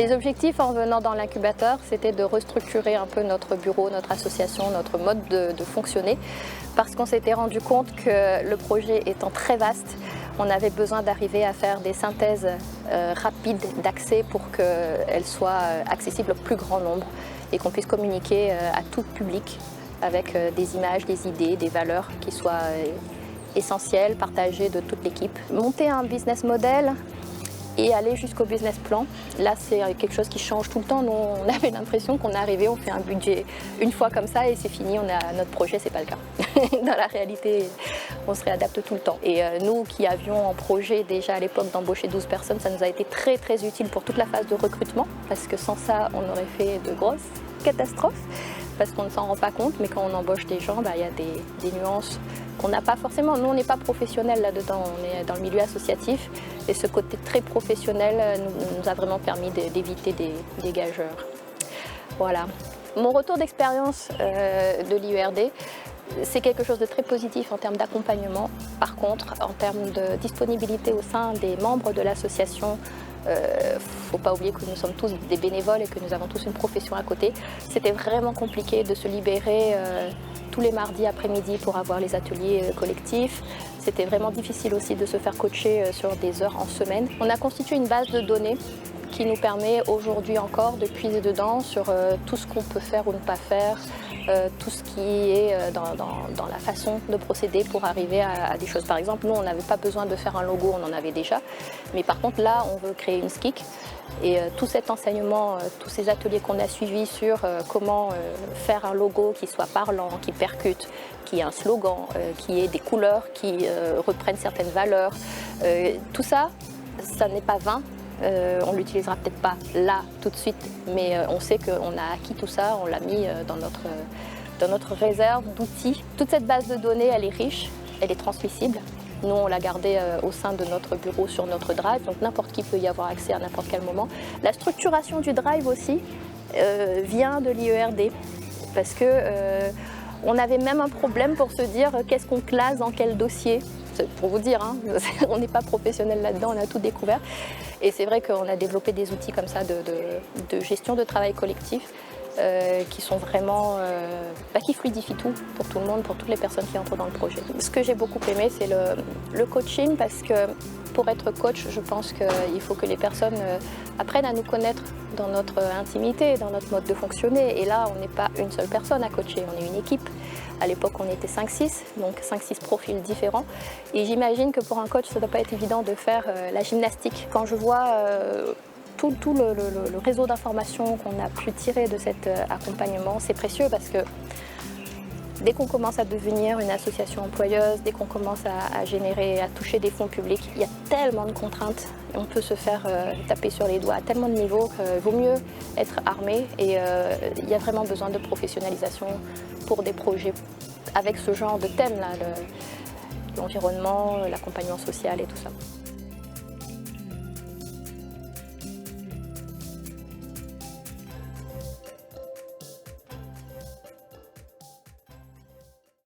Les objectifs en venant dans l'incubateur, c'était de restructurer un peu notre bureau, notre association, notre mode de fonctionner, parce qu'on s'était rendu compte que le projet étant très vaste, on avait besoin d'arriver à faire des synthèses rapides d'accès pour qu'elles soient accessibles au plus grand nombre et qu'on puisse communiquer à tout public avec des images, des idées, des valeurs qui soient essentielles, partagées de toute l'équipe. Monter un business model et aller jusqu'au business plan, là c'est quelque chose qui change tout le temps. Nous, on avait l'impression qu'on est arrivé, on fait un budget une fois comme ça et c'est fini, on a notre projet, c'est pas le cas. Dans la réalité, on se réadapte tout le temps. Et nous qui avions en projet déjà à l'époque d'embaucher 12 personnes, ça nous a été très très utile pour toute la phase de recrutement, parce que sans ça, on aurait fait de grosses catastrophes, parce qu'on ne s'en rend pas compte, mais quand on embauche des gens, il y a des nuances qu'on n'a pas forcément. Nous, on n'est pas professionnels là-dedans, on est dans le milieu associatif, et ce côté très professionnel nous a vraiment permis d'éviter des gageurs. Voilà. Mon retour d'expérience de l'IERD, c'est quelque chose de très positif en termes d'accompagnement. Par contre, en termes de disponibilité au sein des membres de l'association, il ne faut pas oublier que nous sommes tous des bénévoles et que nous avons tous une profession à côté. C'était vraiment compliqué de se libérer tous les mardis après-midi pour avoir les ateliers collectifs. C'était vraiment difficile aussi de se faire coacher sur des heures en semaine. On a constitué une base de données qui nous permet aujourd'hui encore de puiser dedans sur tout ce qu'on peut faire ou ne pas faire, tout ce qui est dans la façon de procéder pour arriver à des choses. Par exemple, nous, on n'avait pas besoin de faire un logo, on en avait déjà. Mais par contre, là, on veut créer une SKIC. Et tout cet enseignement, tous ces ateliers qu'on a suivis sur comment faire un logo qui soit parlant, qui percute, qui ait un slogan, qui ait des couleurs qui reprennent certaines valeurs, tout ça, ça n'est pas vain. On ne l'utilisera peut-être pas là, tout de suite, mais on sait qu'on a acquis tout ça, on l'a mis dans notre réserve d'outils. Toute cette base de données, elle est riche, elle est transmissible. Nous, on l'a gardée au sein de notre bureau sur notre drive, donc n'importe qui peut y avoir accès à n'importe quel moment. La structuration du drive aussi vient de l'IERD, parce qu'on avait même un problème pour se dire qu'est-ce qu'on classe dans quel dossier. Pour vous dire, hein, on n'est pas professionnel là-dedans, on a tout découvert. Et c'est vrai qu'on a développé des outils comme ça de gestion de travail collectif qui sont vraiment, qui fluidifient tout pour tout le monde, pour toutes les personnes qui entrent dans le projet. Ce que j'ai beaucoup aimé, c'est le coaching, parce que pour être coach, je pense qu'il faut que les personnes apprennent à nous connaître dans notre intimité, dans notre mode de fonctionner. Et là, on n'est pas une seule personne à coacher, on est une équipe. À l'époque, on était 5-6, donc 5-6 profils différents. Et j'imagine que pour un coach, ça ne doit pas être évident de faire la gymnastique. Quand je vois tout le réseau d'informations qu'on a pu tirer de cet accompagnement, c'est précieux, parce que dès qu'on commence à devenir une association employeuse, dès qu'on commence à générer, à toucher des fonds publics, il y a tellement de contraintes, et on peut se faire taper sur les doigts à tellement de niveaux qu'il vaut mieux être armé. Et il y a vraiment besoin de professionnalisation pour des projets avec ce genre de thème-là, l'environnement, l'accompagnement social et tout ça.